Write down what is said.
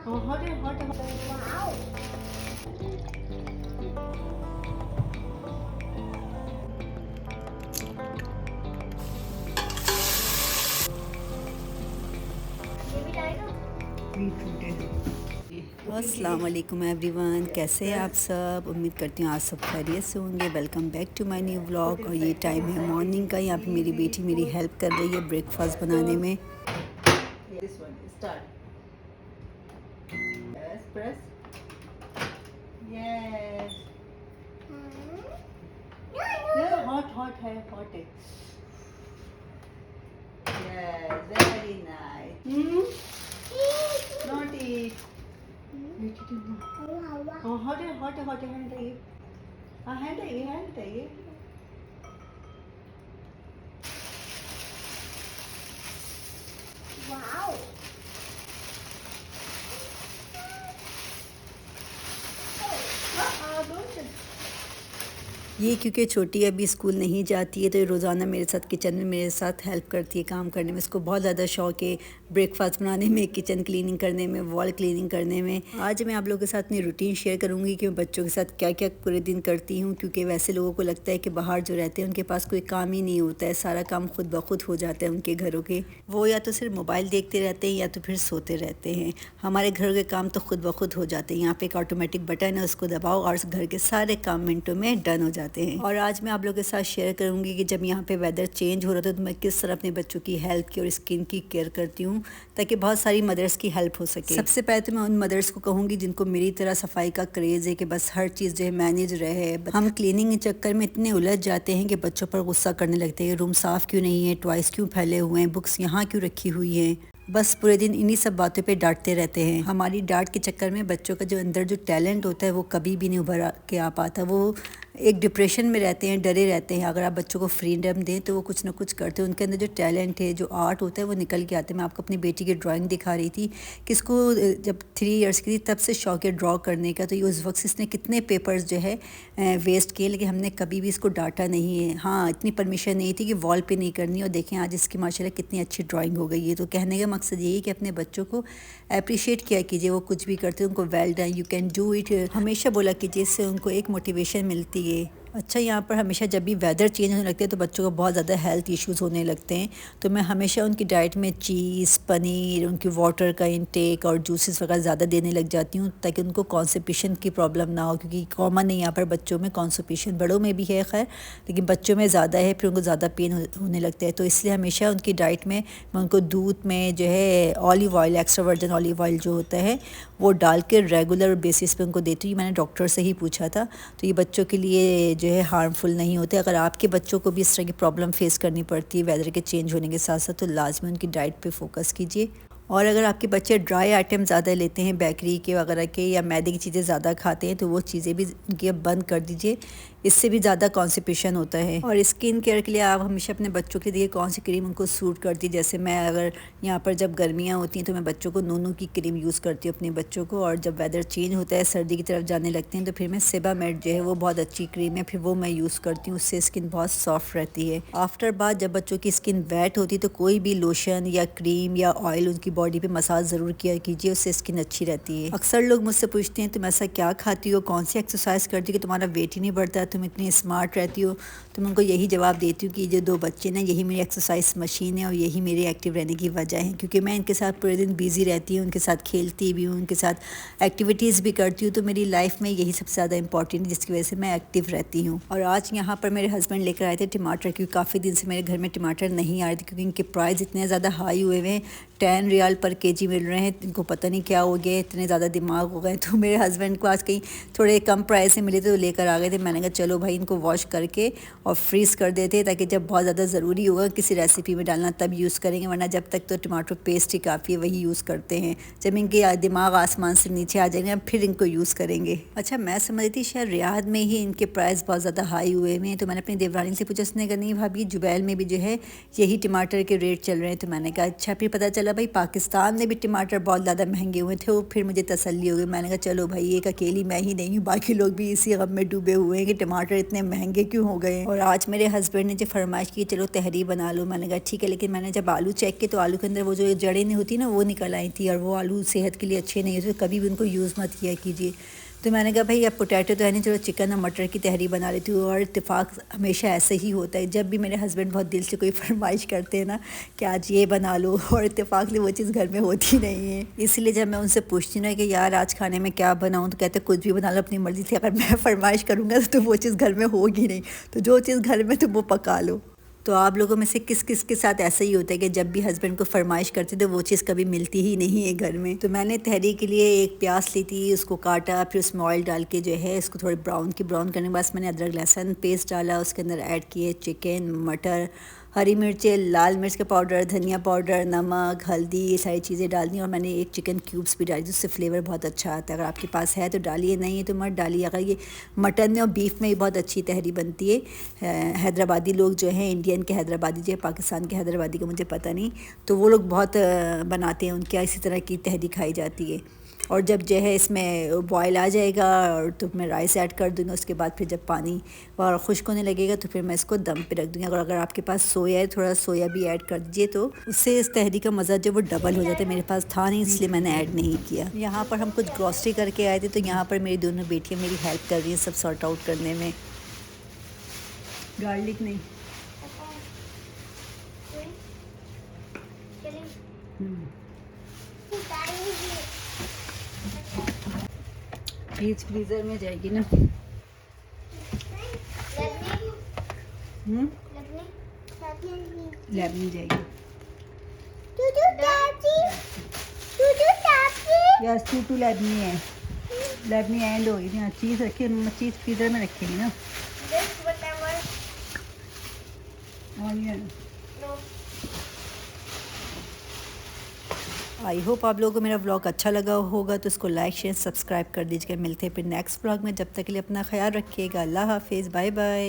Oh, hot it, hot it. Wow. ये भी डालेगा? Beetroot है। अस्सलाम वालेकुम एवरीवन, कैसे हैं आप सब। उम्मीद करती हूँ आप सब खैरियत से होंगे। Welcome back to my new vlog. और ये टाइम है मॉर्निंग का। यहाँ पे मेरी बेटी मेरी हेल्प कर रही है ब्रेकफास्ट बनाने में। This one, start. Yes, press. Yes. Yeah, hot है, hot है. Yes, very nice. Not eat. Eat it now. Oh, hot है, hand है ये. हाँ, hand है ये. Wow. Don't. ये क्योंकि छोटी अभी स्कूल नहीं जाती है तो ये रोज़ाना मेरे साथ किचन में मेरे साथ हेल्प करती है काम करने में। इसको बहुत ज़्यादा शौक है ब्रेकफास्ट बनाने में, किचन क्लीनिंग करने में, वॉल क्लीनिंग करने में। आज मैं आप लोगों के साथ अपनी रूटीन शेयर करूंगी कि मैं बच्चों के साथ क्या क्या पूरे दिन करती हूँ, क्योंकि वैसे लोगों को लगता है कि बाहर जो रहते हैं उनके पास कोई काम ही नहीं होता है, सारा काम खुद ब खुद हो जाता है उनके घरों के। वो या तो सिर्फ मोबाइल देखते रहते हैं या तो फिर सोते रहते हैं। हमारे घर के काम तो खुद ब खुद हो जाते हैं। यहाँ पे एक ऑटोमेटिक बटन है, उसको दबाओ और घर के सारे काम मिनटों में डन हो जाते हैं। और आज मैं आप लोगों के साथ शेयर करूंगी कि जब यहाँ पे वेदर चेंज हो रहा था तो मैं किस तरह अपने बच्चों की हेल्थ की और स्किन की केयर करती हूँ, ताकि बहुत सारी मदर्स की हेल्प हो सके। सबसे पहले तो मैं उन मदर्स को कहूँगी जिनको मेरी तरह सफाई का क्रेज़ है कि बस हर चीज़ जो है मैनेज रहे। हम क्लीनिंग के चक्कर में इतने उलझ जाते हैं कि बच्चों पर गुस्सा करने लगते हैं। रूम साफ़ क्यों नहीं है, टॉयस क्यों फैले हुए हैं, बुक्स यहाँ क्यों रखी हुई हैं। बस पूरे दिन इन्हीं सब बातों पे डांटते रहते हैं। हमारी डांट के चक्कर में बच्चों का जो अंदर जो टैलेंट होता है वो कभी भी नहीं उभर के आ पाता। वो एक डिप्रेशन में रहते हैं, डरे रहते हैं। अगर आप बच्चों को फ्रीडम दें तो वो कुछ ना कुछ करते हैं। उनके अंदर जो टैलेंट है, जो आर्ट होता है वो निकल के आते हैं। मैं आपको अपनी बेटी की ड्राइंग दिखा रही थी कि इसको जब 3 इयर्स की थी तब से शौक है ड्रॉ करने का। तो ये उस वक्त से इसने कितने पेपर्स जो है वेस्ट किए, लेकिन हमने कभी भी इसको डांटा नहीं है। हाँ, इतनी परमिशन नहीं थी कि वॉल पे नहीं करनी। और देखें आज इसकी माशाल्लाह कितनी अच्छी ड्राइंग हो गई है। तो कहने का मकसद यही कि अपने बच्चों को अप्रिशिएट किया कीजिए। वो कुछ भी करते हैं उनको well done, you can do it हमेशा बोला कीजिए, इससे उनको एक मोटिवेशन मिलती है। अच्छा, यहाँ पर हमेशा जब भी वेदर चेंज होने लगते हैं तो बच्चों को बहुत ज़्यादा हेल्थ इश्यूज़ होने लगते हैं। तो मैं हमेशा उनकी डाइट में चीज़, पनीर, उनकी वाटर का इंटेक और जूसेस वगैरह ज़्यादा देने लग जाती हूँ, ताकि उनको कॉन्स्टिपेशन की प्रॉब्लम ना हो। क्योंकि कॉमन है यहाँ पर बच्चों में कॉन्स्टिपेशन, बड़ों में भी है खैर, लेकिन बच्चों में ज़्यादा है, फिर उनको ज़्यादा पेन होने लगता है। तो इसलिए हमेशा उनकी डाइट में मैं उनको दूध में जो है olive oil, extra virgin olive oil जो होता है वो डाल के रेगुलर बेसिस पे उनको देती हूँ। मैंने डॉक्टर से ही पूछा था। तो ये बच्चों के लिए जो है हार्मफुल नहीं होते। अगर आपके बच्चों को भी इस तरह की प्रॉब्लम फेस करनी पड़ती है वेदर के चेंज होने के साथ साथ, तो लाजमी उनकी डाइट पे फोकस कीजिए। और अगर आपके बच्चे ड्राई आइटम ज़्यादा लेते हैं, बेकरी के वगैरह के या मैदे की चीज़ें ज़्यादा खाते हैं, तो वो चीज़ें भी उनकी अब बंद कर दीजिए। इससे भी ज़्यादा कॉन्स्टिपेशन होता है। और स्किन केयर के लिए आप हमेशा अपने बच्चों के लिए कौन सी क्रीम उनको सूट करती है। जैसे मैं अगर यहाँ पर जब गर्मियाँ होती हैं तो मैं बच्चों को नूनू की क्रीम यूज़ करती हूँ अपने बच्चों को। और जब वेदर चेंज होता है, सर्दी की तरफ जाने लगते हैं, तो फिर मैं सेबामेड जो है वो बहुत अच्छी क्रीम है, फिर वो मैं यूज़ करती हूँ। उससे स्किन बहुत सॉफ्ट रहती है। आफ्टर बाद जब बच्चों की स्किन वेट होती है तो कोई भी लोशन या क्रीम या ऑयल उनकी बॉडी पर मसाज ज़रूर किया कीजिए, उससे स्किन अच्छी रहती है। अक्सर लोग मुझसे पूछते हैं तुम ऐसा क्या खाती हो, कौन सी एक्सरसाइज करती हो कि तुम्हारा वेट ही नहीं बढ़ता, तुम इतनी स्मार्ट रहती हो। तो मैं उनको यही जवाब देती हूँ कि जो 2 बच्चे ना, यही मेरी एक्सरसाइज मशीन है और यही मेरे एक्टिव रहने की वजह है। क्योंकि मैं इनके साथ पूरे दिन बिजी रहती हूँ, उनके साथ खेलती भी हूँ, उनके साथ एक्टिविटीज़ भी करती हूँ। तो मेरी लाइफ में यही सबसे ज़्यादा इंपॉर्टेंट है, जिसकी वजह से मैं एक्टिव रहती हूँ। और आज यहाँ पर मेरे हस्बैंड लेकर आए थे टमाटर, क्योंकि काफ़ी दिन से मेरे घर में टमाटर नहीं आ रहे थे, क्योंकि इनके प्राइस इतने ज़्यादा हाई हुए हुए हैं। 10 रियाल पर केजी मिल रहे हैं। इनको पता नहीं क्या हो गया, इतने ज़्यादा दिमाग हो गए। तो मेरे हस्बैंड को आज कहीं थोड़े कम प्राइस से मिले थे तो लेकर आ गए थे। मैंने कहा चलो भाई इनको वॉश करके और फ्रीज़ कर देते, ताकि जब बहुत ज़्यादा ज़रूरी होगा किसी रेसिपी में डालना तब यूज़ करेंगे, वरना जब तक तो टमाटो पेस्ट ही काफ़ी है, वही यूज़ करते हैं। जब इनके दिमाग आसमान से नीचे आ जाएंगे फिर इनको यूज़ करेंगे। अच्छा, मैं समझ रही थी शायद रियाद में ही इनके प्राइस बहुत ज़्यादा हाई हुए हैं। तो मैंने अपनी देवरानी से पूछा, उसने कहा नहीं भाभी जुबैल में भी जो है यही टमाटर के रेट चल रहे हैं। तो मैंने कहा अच्छा। फिर पता चला भाई पाकिस्तान में भी टमाटर बहुत ज़्यादा महंगे हुए थे, वो फिर मुझे तसल्ली हो गई। मैंने कहा चलो भाई, एक अकेली मैं ही नहीं हूँ, बाकी लोग भी इसी गम में डूबे हुए हैं कि टमाटर इतने महंगे क्यों हो गए। और आज मेरे हस्बैंड ने जो फरमाइश की चलो तहरी बना लो, मैंने कहा ठीक है, लेकिन मैंने जब आलू चेक किए तो आलू के अंदर वो जो जड़ें नहीं होती ना वो निकल आई थी, और वो आलू सेहत के लिए अच्छे नहीं होते, कभी भी उनको यूज़ मत किया कीजिए। तो मैंने कहा भाई अब पोटैटो तो है नहीं, चलो चिकन और मटर की तहरी बना लेती हूँ। और इत्तेफाक हमेशा ऐसे ही होता है, जब भी मेरे हस्बैंड बहुत दिल से कोई फरमाइश करते हैं ना कि आज ये बना लो, और इत्तेफाक से वो चीज़ घर में होती नहीं है। इसलिए जब मैं उनसे पूछती हूँ ना कि यार आज खाने में क्या बनाऊँ, तो कहते कुछ भी बना लो अपनी मर्ज़ी से, अगर मैं फरमाइश करूँगा तो वो चीज़ घर में होगी नहीं, तो जो चीज़ घर में तो वो पका लो। तो आप लोगों में से किस किस के साथ ऐसा ही होता है कि जब भी हस्बैंड को फरमाइश करते थे वो चीज़ कभी मिलती ही नहीं है घर में। तो मैंने तहरी के लिए एक प्याज ली थी, उसको काटा, फिर उसमें ऑयल डाल के जो है इसको थोड़ी ब्राउन करने के बाद मैंने अदरक लहसुन पेस्ट डाला, उसके अंदर ऐड किए चिकन, मटर, हरी मिर्चें, लाल मिर्च का पाउडर, धनिया पाउडर, नमक, हल्दी, ये सारी चीज़ें डाल दी। और मैंने एक चिकन क्यूब्स भी डाली जिससे फ्लेवर बहुत अच्छा आता है। अगर आपके पास है तो डालिए, नहीं है तो मत डालिए। अगर ये मटन में और बीफ में भी बहुत अच्छी तहरी बनती है। हैदराबादी लोग जो हैं, इंडियन के हैदराबादी जो है, पाकिस्तान के हैदराबादी का मुझे पता नहीं, तो वो लोग बहुत बनाते हैं, उनके इसी तरह की तहरी खाई जाती है। और जब जो है इसमें बॉयल आ जाएगा और तो मैं राइस ऐड कर दूँगी। उसके बाद फिर जब पानी और खुश्क होने लगेगा तो फिर मैं इसको दम पे रख दूँगी। अगर आपके पास सोया है, थोड़ा सोया भी ऐड कर दीजिए, तो उससे इस तहरी का मज़ा जो वो डबल हो जाता है। मेरे पास था नहीं इसलिए मैंने ऐड नहीं किया। यहाँ पर हम कुछ ग्रॉसरी करके आए थे, तो यहाँ पर मेरी दोनों बेटियाँ मेरी हेल्प कर रही हैं सब सॉर्ट आउट करने में। गार्लिक नहीं, चीज़ फ्रीज़र में जाएगी ना। लैब में जाएगी। यस, टू लैब में है, लैब में एंड होगी। यहाँ चीज़ रखी है, चीज़ फ्रीज़र में रखेंगे ना। ऑनियन। आई होप आप लोगों को मेरा व्लॉग अच्छा लगा होगा, तो इसको लाइक शेयर सब्सक्राइब कर दीजिएगा। मिलते हैं फिर नेक्स्ट व्लॉग में, जब तक के लिए अपना ख्याल रखिएगा। अल्लाह हाफिज़, बाय बाय।